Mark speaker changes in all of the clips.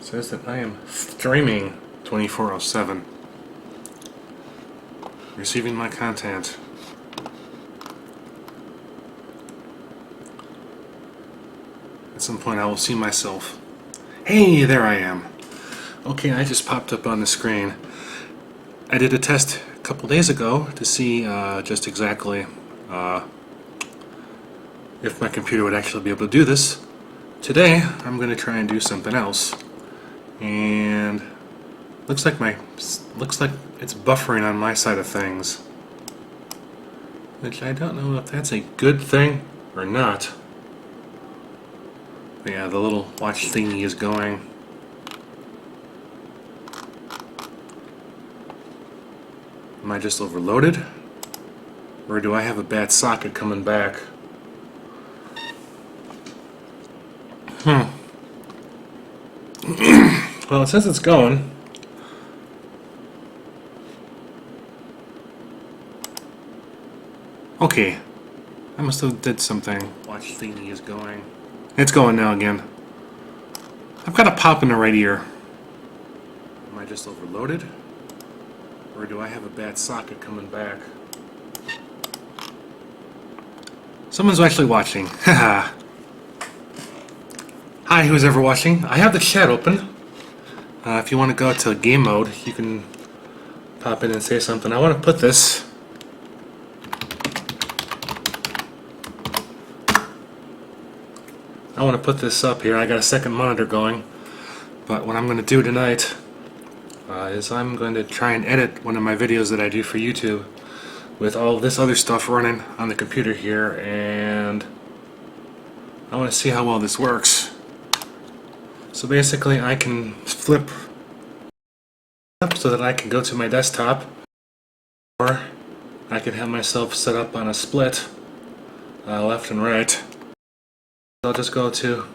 Speaker 1: says that I am streaming 24/7, receiving my content. At some point I will see myself. Hey, there I am. Okay, I just popped up on the screen. I did a test a couple days ago to see just exactly if my computer would actually be able to do this. Today I'm going to try and do something else, and looks like it's buffering on my side of things, which I don't know if that's a good thing or not. But yeah, the little watch thingy is going. Am I just overloaded? Or do I have a bad socket coming back? Well, it says it's going. Okay. I must have did something. Watch thingy is going. It's going now again. I've got a pop in the right ear. Am I just overloaded? Or do I have a bad socket coming back? Someone's actually watching. Haha. Hi, who's ever watching? I have the chat open. If you want to go to game mode, you can pop in and say something. I want to put this. I want to put this up here. I got a second monitor going. But what I'm going to do tonight is I'm going to try and edit one of my videos that I do for YouTube with all this other stuff running on the computer here, and I want to see how well this works. So basically I can flip up so that I can go to my desktop, or I can have myself set up on a split left and right. I'll just go to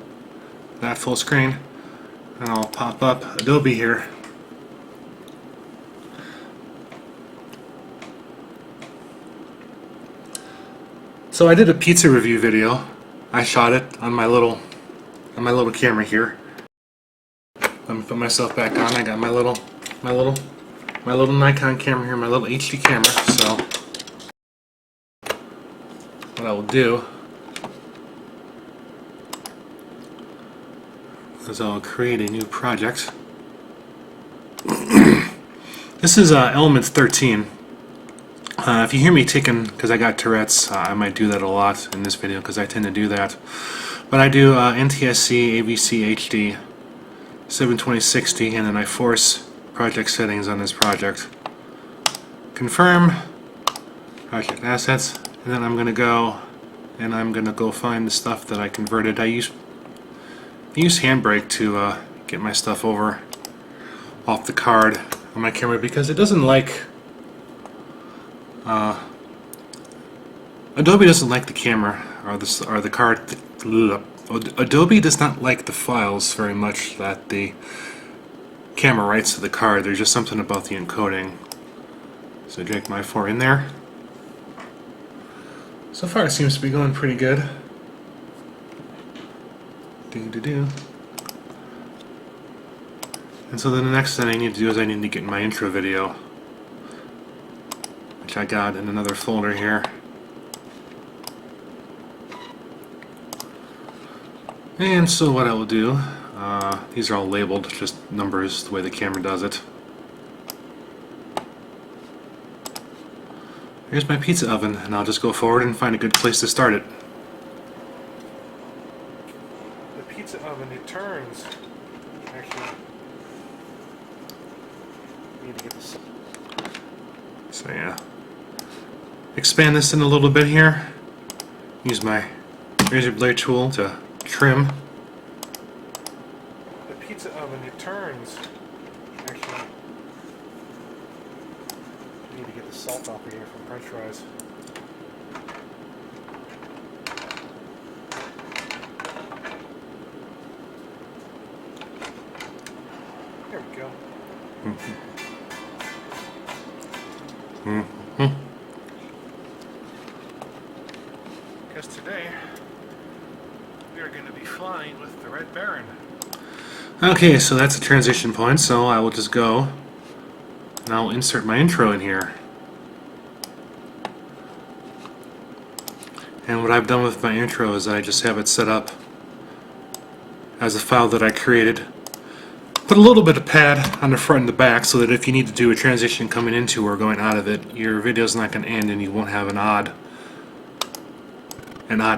Speaker 1: that full screen and I'll pop up Adobe here. So I did a pizza review video. I shot it on my little camera here. Let me put myself back on. I got my little Nikon camera here, my little HD camera. So what I will do is I'll create a new project. This is Elements 13. If you hear me ticking because I got Tourette's, I might do that a lot in this video because I tend to do that. But I do NTSC, AVC, HD, 720/60, and then I force project settings on this project. Confirm project assets, and then I'm going to go and I'm going to go find the stuff that I converted. I use Handbrake to get my stuff over off the card on my camera because it doesn't like Adobe doesn't like the camera or the card. Adobe does not like the files very much that the camera writes to the card. There's just something about the encoding. So drag my 4 in there. So far it seems to be going pretty good. Do. And so then the next thing I need to do is I need to get my intro video, which I got in another folder here. And so what I will do, these are all labeled, just numbers, the way the camera does it. Here's my pizza oven, and I'll just go forward and find a good place to start it. The pizza oven, it turns. Actually, need to get this. So yeah, expand this in a little bit here. Use my razor blade tool to trim. The pizza oven, it turns. Actually, need to get the salt off of here from French fries. There we go. Because today we are going to be flying with the Red Baron. Okay, so that's a transition point, so I will just go and I'll insert my intro in here. And what I've done with my intro is I just have it set up as a file that I created. Put a little bit of pad on the front and the back so that if you need to do a transition coming into or going out of it, your video's not going to end and you won't have an odd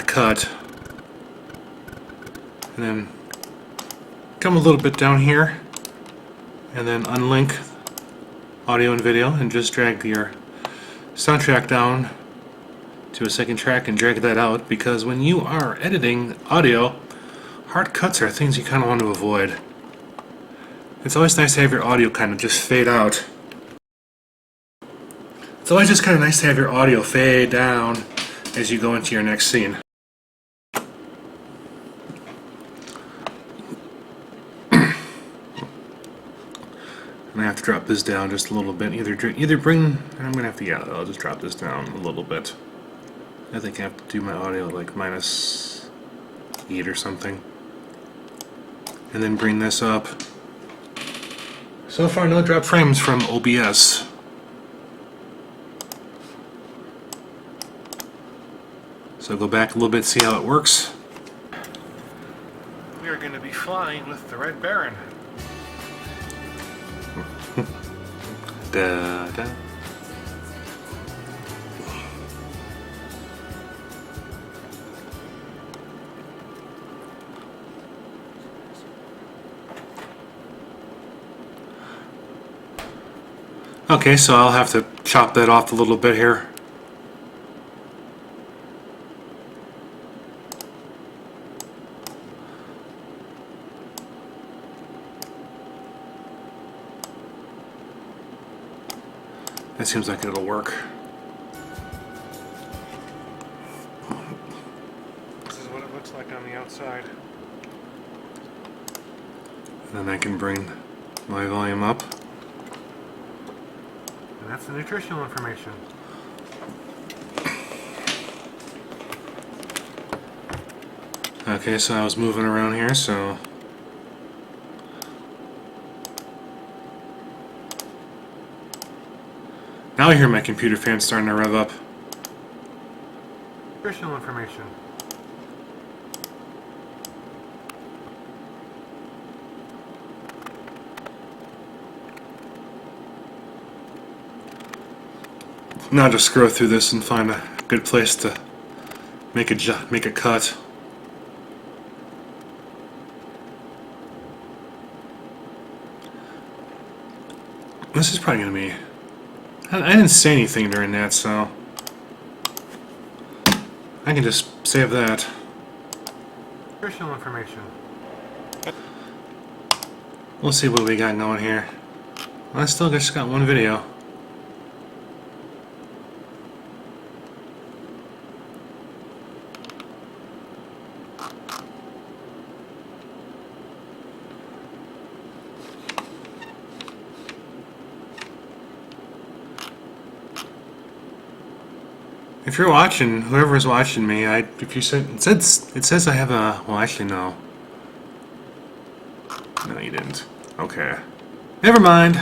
Speaker 1: cut. And then come a little bit down here and then unlink audio and video and just drag your soundtrack down to a second track and drag that out, because when you are editing audio, hard cuts are things you kind of want to avoid. It's always nice to have your audio kind of just fade out. It's always just kind of nice to have your audio fade down as you go into your next scene. And I have to drop this down just a little bit. Either bring... I'm going to have to... Yeah, I'll just drop this down a little bit. I think I have to do my audio like -8 or something. And then bring this up. So far, no drop frames from OBS. So go back a little bit, see how it works. We are going to be flying with the Red Baron. Da, da. Okay, so I'll have to chop that off a little bit here. That seems like it'll work. This is what it looks like on the outside. And then I can bring my volume up. And that's the nutritional information. Okay, so I was moving around here, so... Now I hear my computer fan starting to rev up. Nutritional information. Now just scroll through this and find a good place to make a cut. This is probably gonna be... I didn't say anything during that, so I can just save that. Nutritional information. We'll see what we got going here. I still just got one video. If you're watching, whoever's watching me, if you said it says I have a... Well, actually, no. No, you didn't. Okay. Never mind.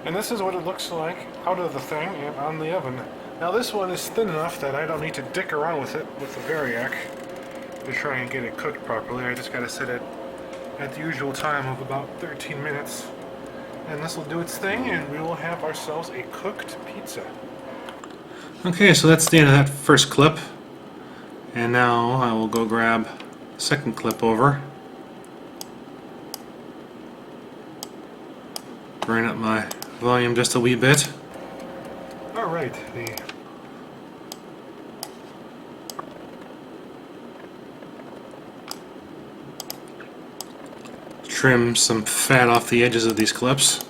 Speaker 1: And this is what it looks like out of the thing and on the oven. Now this one is thin enough that I don't need to dick around with it with the Variac to try and get it cooked properly. I just gotta set it at the usual time of about 13 minutes. And this will do its thing, and we will have ourselves a cooked pizza. Okay, so that's the end of that first clip. And now I will go grab the second clip over. Bring up my volume just a wee bit. Alright, trim some fat off the edges of these clips.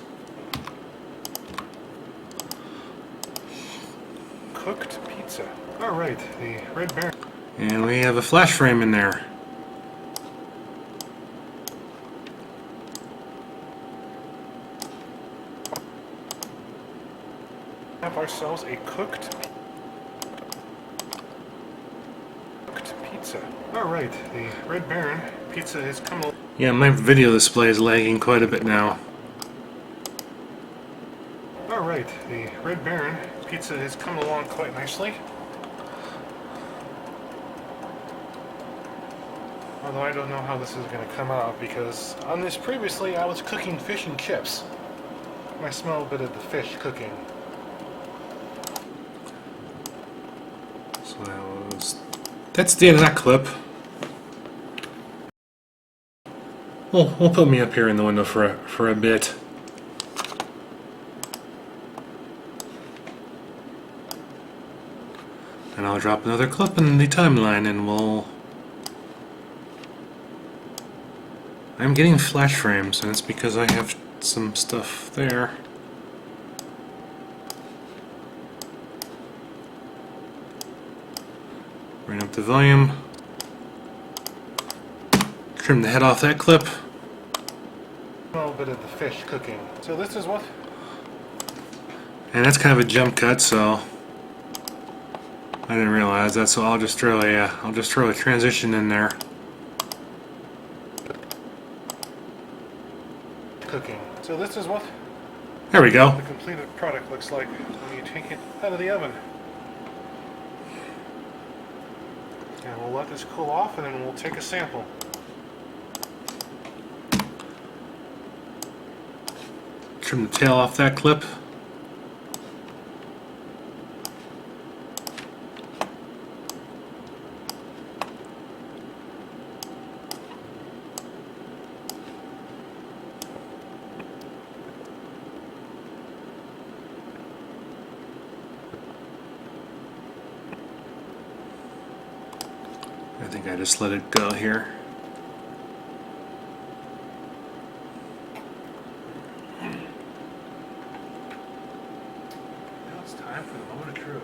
Speaker 1: Cooked pizza. Alright, the Red Baron. And we have a flash frame in there. Have ourselves a cooked pizza. Pizza. Alright, the Red Baron pizza has come along. Yeah, my video display is lagging quite a bit now. Alright, the Red Baron pizza has come along quite nicely. Although I don't know how this is going to come out, because on this previously I was cooking fish and chips. I smell a bit of the fish cooking. So that's the end of that clip. We'll put me up here in the window for a bit. And I'll drop another clip in the timeline and I'm getting flash frames, and it's because I have some stuff there. Bring up the volume. Trim the head off that clip. A little bit of the fish cooking. So this is what? And that's kind of a jump cut, so I didn't realize that, so I'll just throw a transition in there. Cooking. So this is what? There we go. The completed product looks like when you take it out of the oven. And we'll let this cool off, and then we'll take a sample. Trim the tail off that clip. I think I just let it go here. Now it's time for the moment of truth.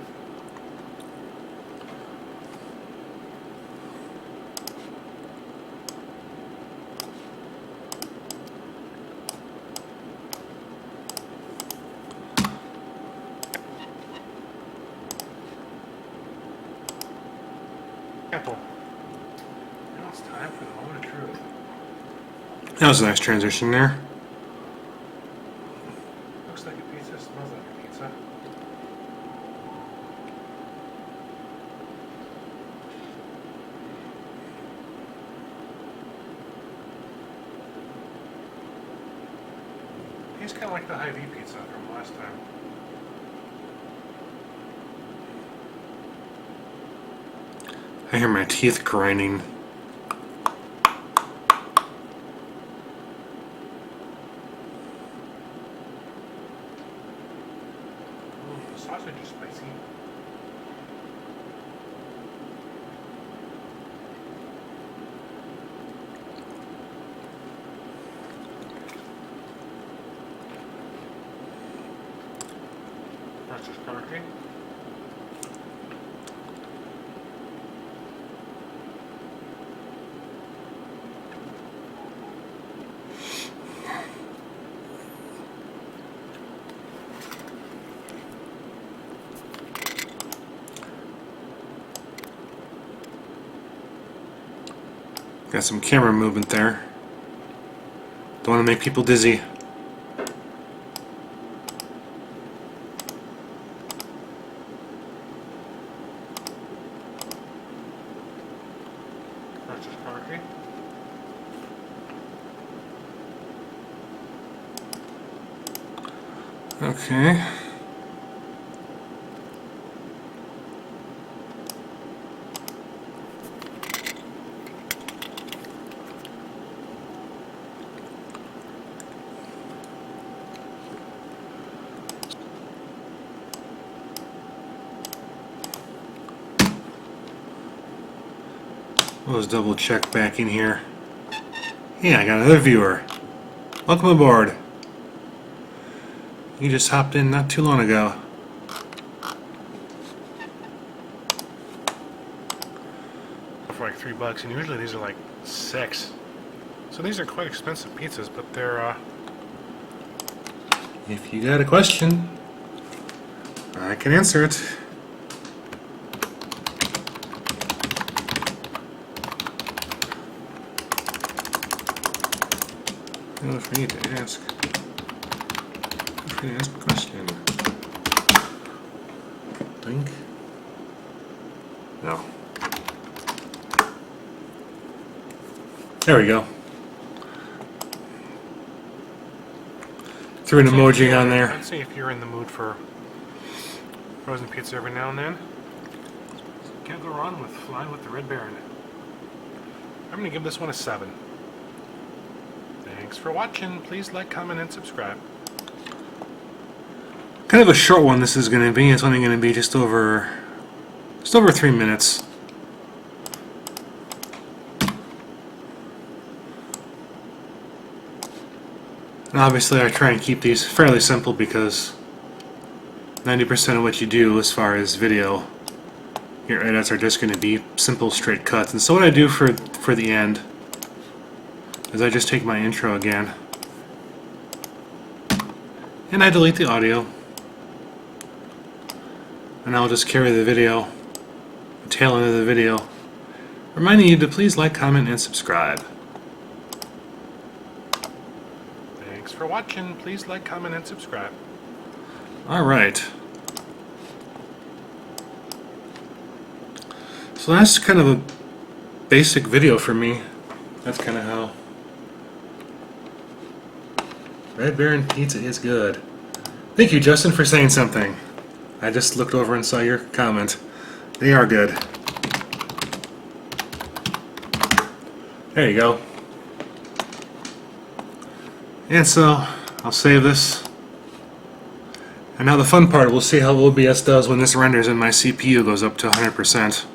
Speaker 1: Apple. It's time for the moment of truth. That was a nice transition there. Looks like a pizza, smells like a pizza. Tastes kind of like the Hy-Vee pizza from last time. I hear my teeth grinding. The sausage is spicy. That's just turkey. Got some camera movement there. Don't want to make people dizzy. That's just turkey. Okay. Let's double check back in here. Yeah, I got another viewer. Welcome aboard. You just hopped in not too long ago. For like $3, and usually these are like $6. So these are quite expensive pizzas, but they're if you got a question, I can answer it. Feel free to ask. Feel free to ask a question. Think. No. There we go. Threw an emoji on there.
Speaker 2: Let's see if you're in the mood for frozen pizza every now and then. Can't go wrong with Flying with the Red Baron. I'm going to give this one a 7. Thanks for watching. Please like, comment, and subscribe.
Speaker 1: Kind of a short one this is going to be. It's only going to be just over 3 minutes. And obviously I try and keep these fairly simple because 90% of what you do as far as video, your edits are just going to be simple straight cuts. And so what I do for the end is I just take my intro again and I delete the audio, and I'll just carry the video, the tail end of the video, reminding you to please like, comment, and subscribe.
Speaker 2: Thanks for watching. Please like, comment, and subscribe.
Speaker 1: Alright. So that's kind of a basic video for me. That's kind of how Red Baron Pizza is good. Thank you, Justin, for saying something. I just looked over and saw your comment. They are good. There you go. And so, I'll save this. And now the fun part, we'll see how OBS does when this renders and my CPU goes up to 100%.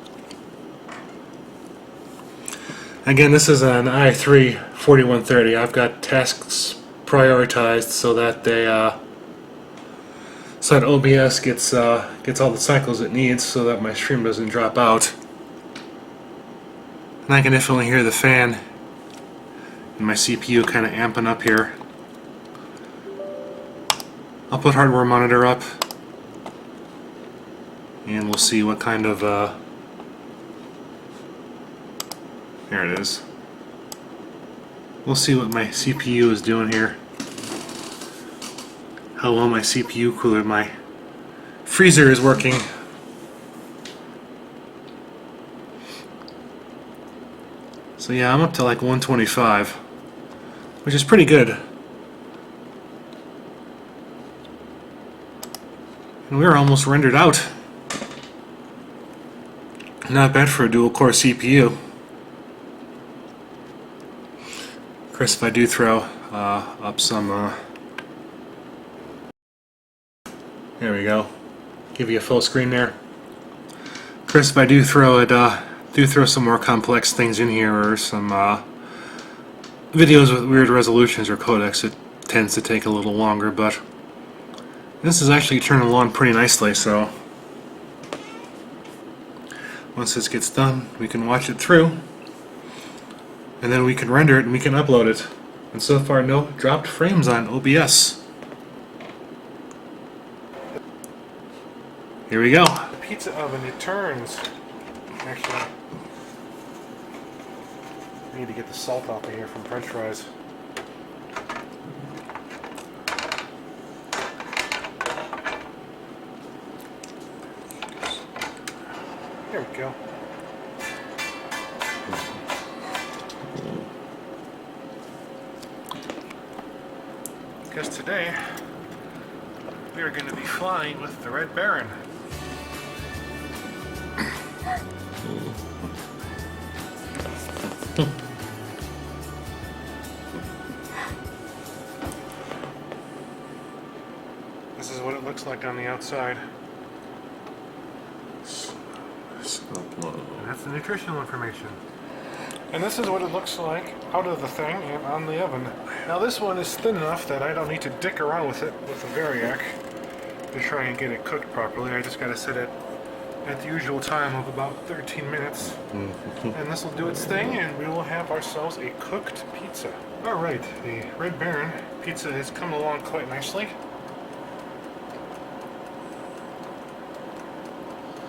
Speaker 1: Again, this is an i3-4130. I've got tasks prioritized so that OBS gets all the cycles it needs so that my stream doesn't drop out. And I can definitely hear the fan and my CPU kind of amping up here. I'll put hardware monitor up and we'll see what kind of there it is. We'll see what my CPU is doing here. How well my CPU cooler, my freezer is working. So yeah, I'm up to like 125, which is pretty good. And we're almost rendered out. Not bad for a dual-core CPU. Of course, if I do throw up some... there we go. Give you a full screen there. Of course, if I do throw some more complex things in here, or some videos with weird resolutions or codecs, it tends to take a little longer, but this is actually turning along pretty nicely, so once this gets done, we can watch it through, and then we can render it and we can upload it. And so far, no dropped frames on OBS. Here we go.
Speaker 2: The pizza oven, it turns. Actually, I need to get the salt off of here from French fries. There we go. Because today we are going to be flying with the Red Baron. This is what it looks like on the outside. And that's the nutritional information. And this is what it looks like out of the thing and on the oven. Now this one is thin enough that I don't need to dick around with it with a Variac to try and get it cooked properly. I just gotta set it at the usual time of about 13 minutes. And this will do its thing and we will have ourselves a cooked pizza. Alright, the Red Baron pizza has come along quite nicely.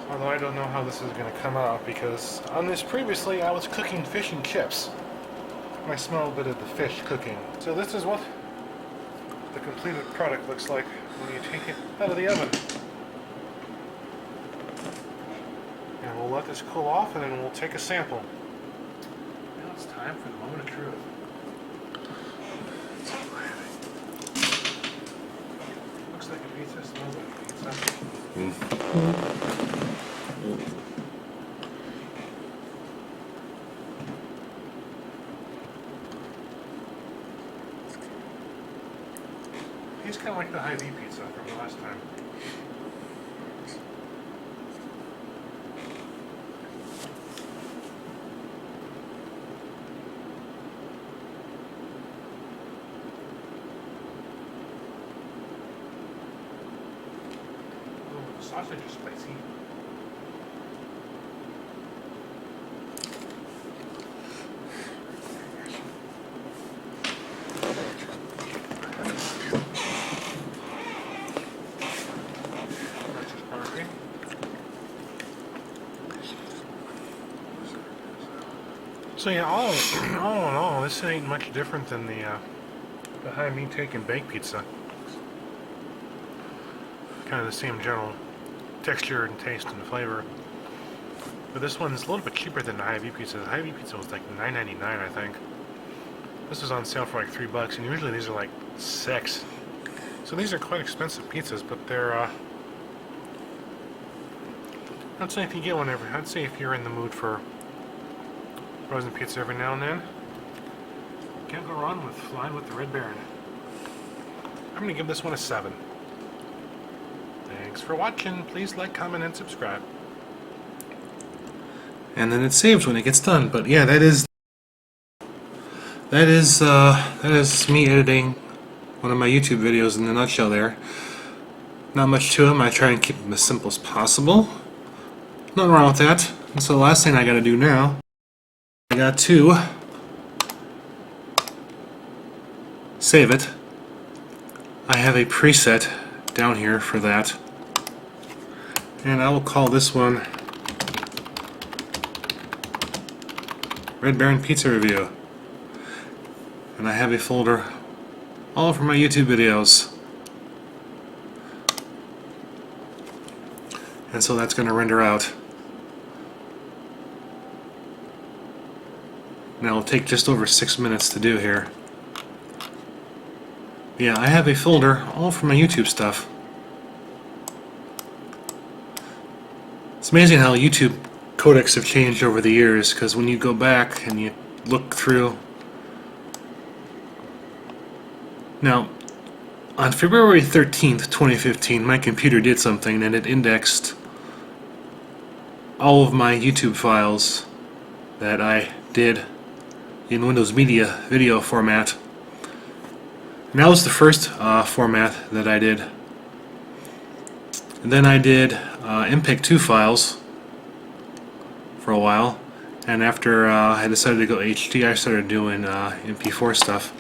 Speaker 2: Although I don't know how this is going to come out, because on this previously I was cooking fish and chips. I smell a bit of the fish cooking. So this is what the completed product looks like when you take it out of the oven. And we'll let this cool off and then we'll take a sample. Now it's time for the moment of truth. Looks like a pizza, smells like a pizza. Tastes kind of like the Hy-Vee pizza from the last time. Oh, the sausage is spicy. So yeah, all in all, this ain't much different than the Hy-Vee take and bake pizza. Kind of the same general texture and taste and flavor. But this one's a little bit cheaper than the Hy-Vee pizza. The Hy-Vee pizza was like $9.99, I think. This is on sale for like $3, and usually these are like $6. So these are quite expensive pizzas, but they're I'd say if you get one I'd say if you're in the mood for frozen pizza every now and then, can't go wrong with flying with the Red Baron. I'm gonna give this one a 7. Thanks for watching. Please like, comment, and subscribe.
Speaker 1: And then it saves when it gets done. But yeah, that is me editing one of my YouTube videos in a nutshell there. Not much to them. I try and keep them as simple as possible. Nothing wrong with that. And so the last thing I gotta do now, I got to save it. I have a preset down here for that. And I will call this one Red Baron Pizza Review. And I have a folder all for my YouTube videos. And so that's going to render out. Now it'll take just over 6 minutes to do here. Yeah, I have a folder all for my YouTube stuff. It's amazing how YouTube codecs have changed over the years, because when you go back and you look through. Now, on February 13th, 2015, my computer did something and it indexed all of my YouTube files that I did in Windows Media video format. And that was the first format that I did. And then I did MPEG-2 files for a while, and after I decided to go HD, I started doing MP4 stuff.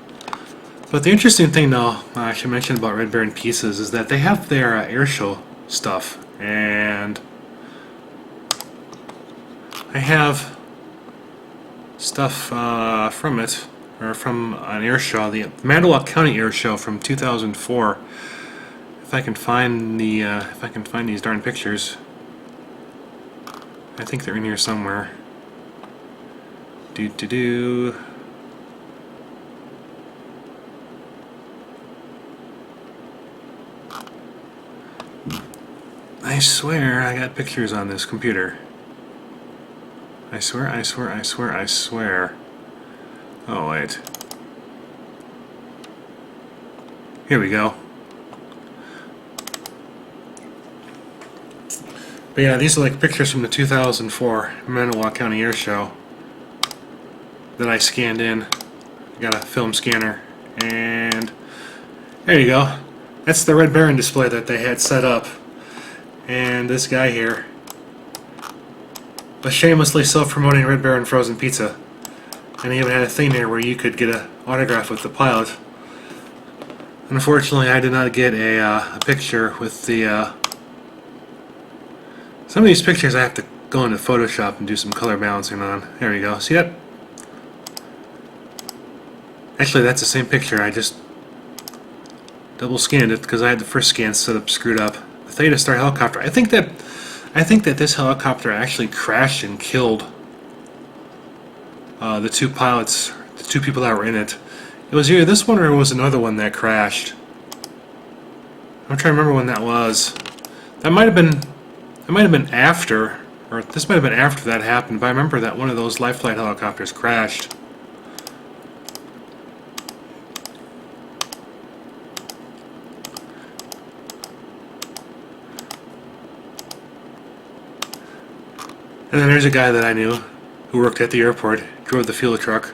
Speaker 1: But the interesting thing, though, I should mention about Red Baron Pizzas is that they have their airshow stuff, and I have stuff from it, or from an air show, the Manitowoc County Air Show from 2004. If I can find these darn pictures, I think they're in here somewhere. Do. I swear I got pictures on this computer. I swear. Oh, wait. Here we go. But yeah, these are like pictures from the 2004 Manitowoc County Air Show that I scanned in. Got a film scanner, and there you go. That's the Red Baron display that they had set up. And this guy here was shamelessly self-promoting Red Baron frozen pizza. And he even had a thing there where you could get an autograph with the pilot. Unfortunately, I did not get a picture with the... Some of these pictures I have to go into Photoshop and do some color balancing on. There we go. See that? Actually, that's the same picture. I just double scanned it because I had the first scan set up screwed up. The Theta Star helicopter. I think that this helicopter actually crashed and killed the two pilots, the two people that were in it. It was either this one or it was another one that crashed. I'm trying to remember when that was. That might have been after, or this might have been after that happened. But I remember that one of those Life Flight helicopters crashed. And then there's a guy that I knew who worked at the airport, drove the fuel truck.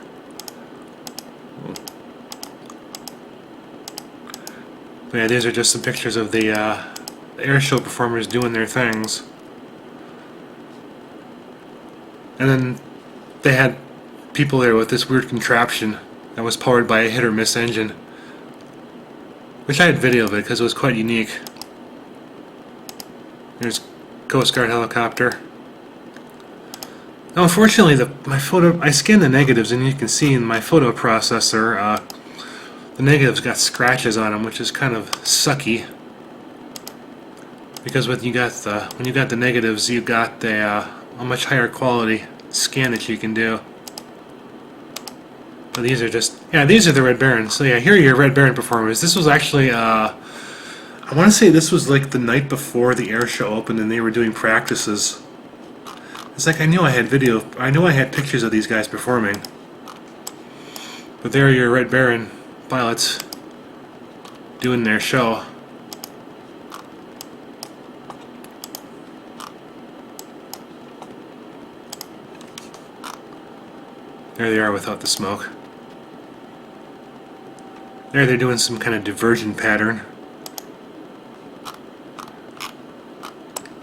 Speaker 1: But yeah, these are just some pictures of the air show performers doing their things. And then they had people there with this weird contraption that was powered by a hit or miss engine. Wish I had video of it because it was quite unique. There's Coast Guard helicopter. Now, unfortunately, I scanned the negatives, and you can see in my photo processor, the negatives got scratches on them, which is kind of sucky. Because when you got the negatives, you got a much higher quality scan that you can do. But these are these are the Red Baron. So yeah, here are your Red Baron performers. This was actually, I want to say this was like the night before the air show opened, and they were doing practices. It's like I knew I had pictures of these guys performing. But there are your Red Baron pilots doing their show. There they are without the smoke. There they're doing some kind of diversion pattern.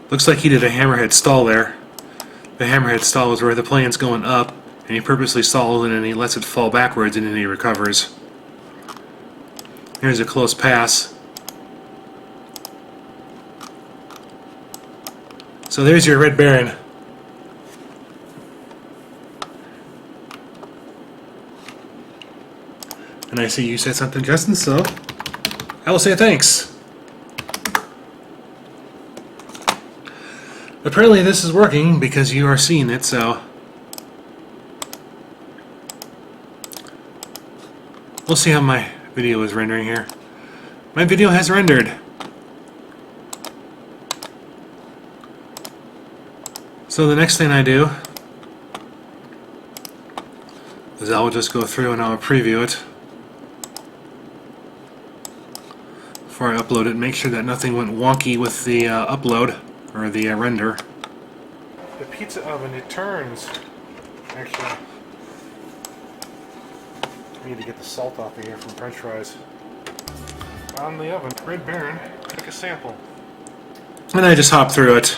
Speaker 1: Looks like he did a hammerhead stall there. The hammerhead stall is where the plane's going up, and he purposely stalls and then he lets it fall backwards and then he recovers. Here's a close pass. So there's your Red Baron. And I see you said something, Justin, so I will say thanks. Apparently this is working because you are seeing it, so we'll see how my video is rendering here. My video has rendered. So the next thing I do is I will just go through and I'll preview it before I upload it. Make sure that nothing went wonky with the upload or the render.
Speaker 2: The pizza oven, it turns. Actually, I need to get the salt off of here from French fries. On the oven, Red Baron, take a sample.
Speaker 1: And I just hop through it.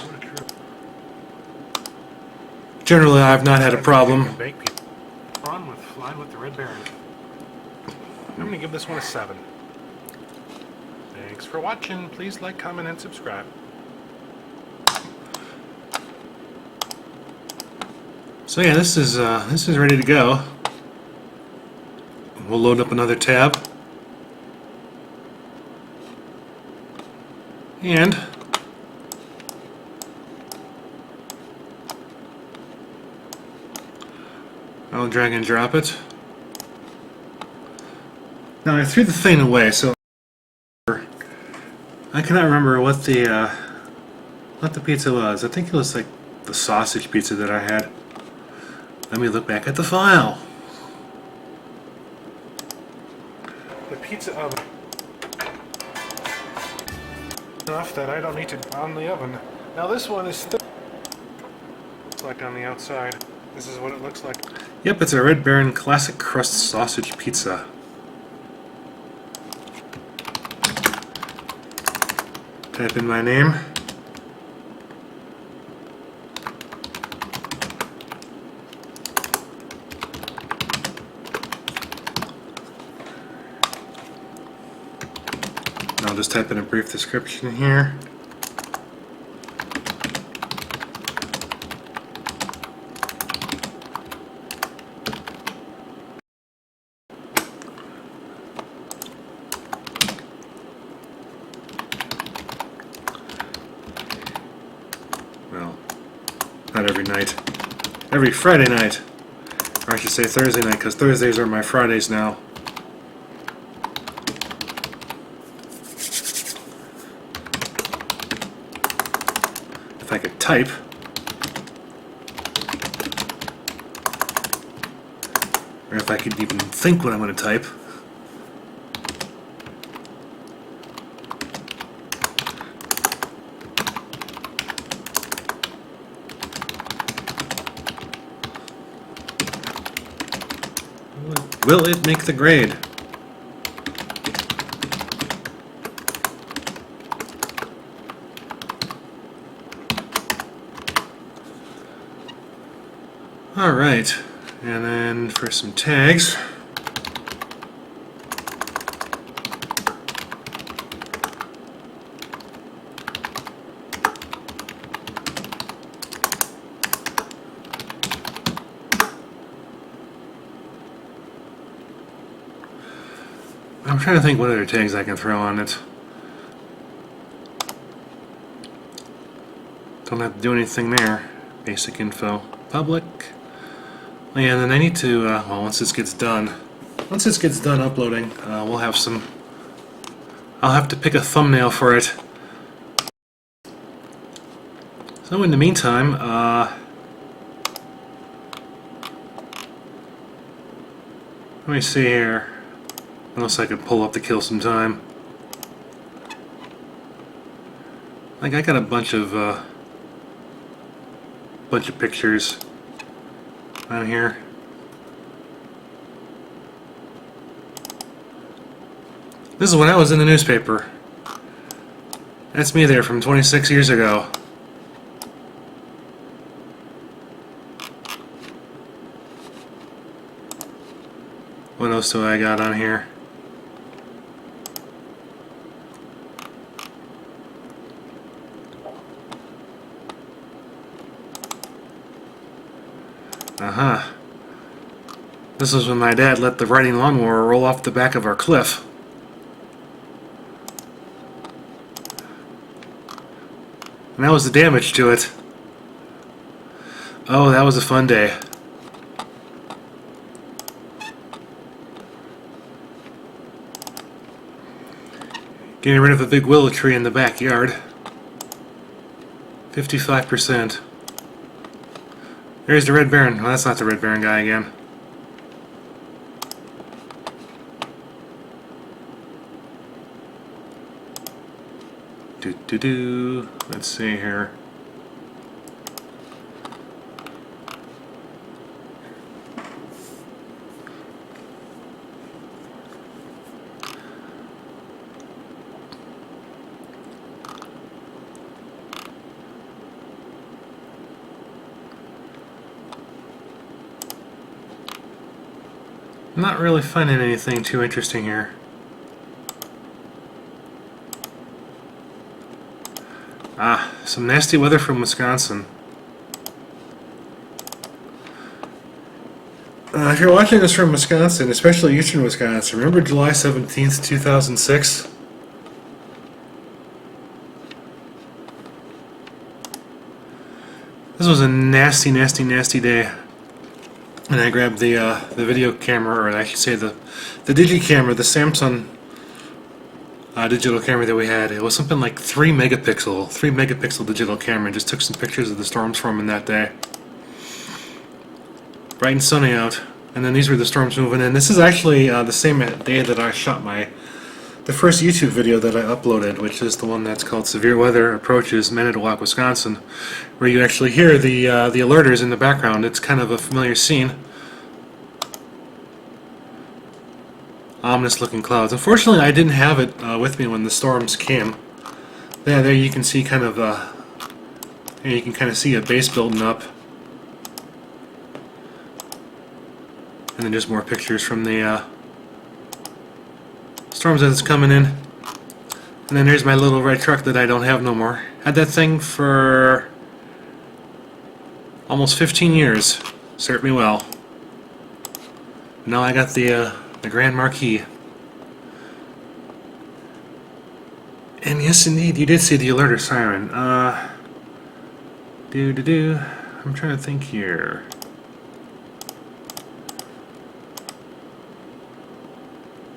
Speaker 1: Generally, I've not had a problem.
Speaker 2: Flying with the Red Baron. I'm going to give this one a 7. Thanks for watching. Please like, comment, and subscribe.
Speaker 1: So yeah, this is ready to go. We'll load up another tab. And I'll drag and drop it. Now I threw the thing away, so I cannot remember what the pizza was. I think it was like the sausage pizza that I had. Let me look back at the file.
Speaker 2: The pizza oven. Enough that I don't need to on the oven. Now this one is still like on the outside. This is what it looks like.
Speaker 1: Yep, it's a Red Baron classic crust sausage pizza. Type in my name. I'll just type in a brief description here. out every night. Every Friday night. Or I should say Thursday night, because Thursdays are my Fridays now. If I could type. Or if I could even think what I'm going to type. Will it make the grade? Alright, and then for some tags. I'm trying to think what other tags I can throw on it. Don't have to do anything there. Basic info. Public. Oh, yeah, and then I need to, well, once this gets done uploading, we'll have some, I'll have to pick a thumbnail for it. So in the meantime, let me see here. Unless I could pull up to kill some time. Like, I got a bunch of pictures on here. This is when I was in the newspaper. That's me there from 26 years ago. What else do I got on here? This was when my dad let the riding lawnmower roll off the back of our cliff. And that was the damage to it. Oh, that was a fun day. Getting rid of a big willow tree in the backyard. 55%. There's the Red Baron. Well, that's not the Red Baron guy again. Let's see here. I'm not really finding anything too interesting here. Some nasty weather from Wisconsin. If you're watching this from Wisconsin, especially eastern Wisconsin, remember July 17th, 2006? This was a nasty, nasty, nasty day. And I grabbed the video camera, or I should say the Digicamera, the Samsung digital camera that we had. It was something like 3 megapixel digital camera, and just took some pictures of the storms from in that day. Bright and sunny out, and then these were the storms moving in. This is actually the same day that I shot the first YouTube video that I uploaded, which is the one that's called Severe Weather Approaches Manitowoc, Wisconsin, where you actually hear the alerters in the background. It's kind of a familiar scene. Ominous looking clouds. Unfortunately, I didn't have it with me when the storms came. Yeah, there you can see kind of you can kind of see a base building up, and then just more pictures from the storms as it's coming in. And then there's my little red truck that I don't have no more. Had that thing for almost 15 years. Served me well. Now I got the Grand Marquis. And yes, indeed, you did see the alerter siren. I'm trying to think here.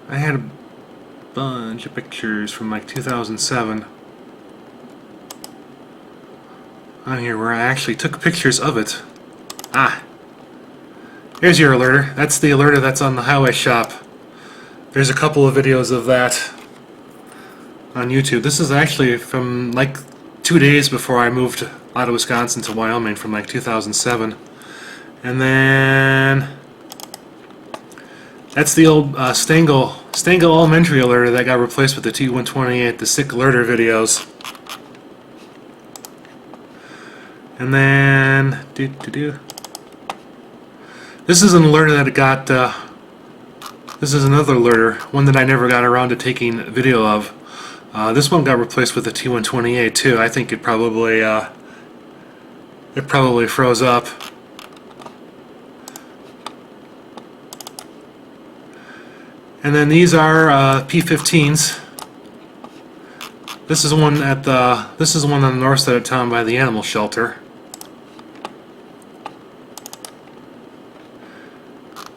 Speaker 1: I had a bunch of pictures from like 2007 on here where I actually took pictures of it. Ah, here's your alerter. That's the alerter that's on the highway shop. There's a couple of videos of that on YouTube. This is actually from like 2 days before I moved out of Wisconsin to Wyoming, from like 2007. And then that's the old Stengel Elementary alerter that got replaced with the T128, the sick alerter videos. And then this is an alerter that got this is another alerter, one that I never got around to taking video of. This one got replaced with the T128 too. I think it probably froze up. And then these are P15s. This is one on the north side of town by the animal shelter.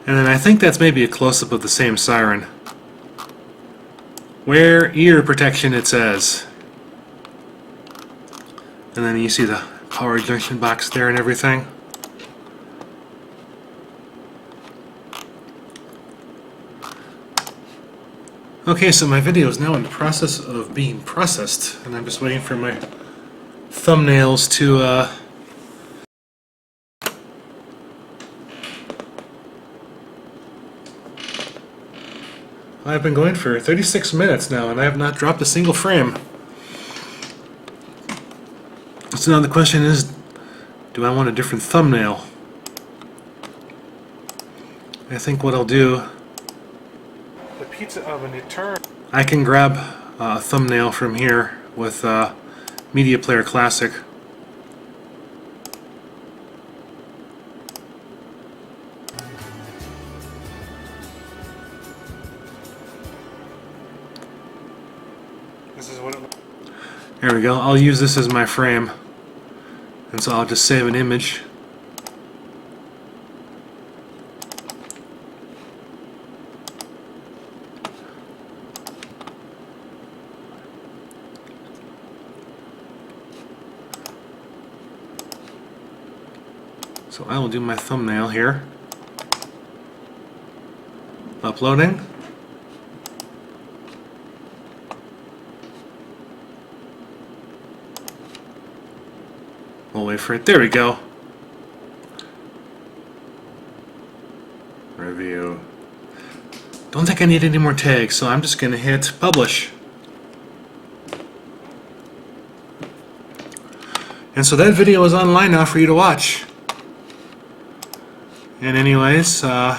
Speaker 1: And then I think that's maybe a close-up of the same siren. Wear ear protection, it says. And then you see the power junction box there and everything. Okay, so my video is now in the process of being processed, and I'm just waiting for my thumbnails to I've been going for 36 minutes now, and I have not dropped a single frame. So now the question is, do I want a different thumbnail? I think what I'll do,
Speaker 2: The pizza oven, it turned.
Speaker 1: I can grab a thumbnail from here with Media Player Classic.
Speaker 2: This is what it looks.
Speaker 1: There we go. I'll use this as my frame. And so I'll just save an image. So I will do my thumbnail here. Uploading. We'll wait for it. There we go. Review. Don't think I need any more tags, so I'm just going to hit publish. And so that video is online now for you to watch. And anyways, yeah,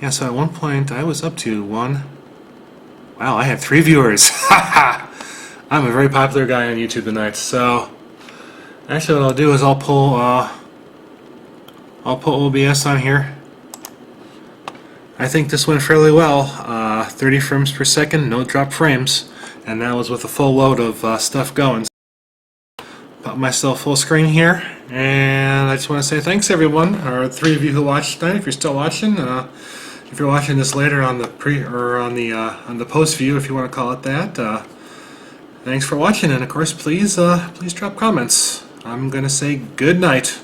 Speaker 1: so at one point I was up to one. Wow, I had 3 viewers. I'm a very popular guy on YouTube tonight. So actually what I'll do is I'll pull OBS on here. I think this went fairly well. 30 frames per second, no drop frames, and that was with a full load of stuff going. Pop myself full screen here, and I just want to say thanks everyone, or 3 of you who watched tonight. If you're still watching, if you're watching this later on the post view, if you want to call it that, thanks for watching, and of course, please drop comments. I'm gonna say good night.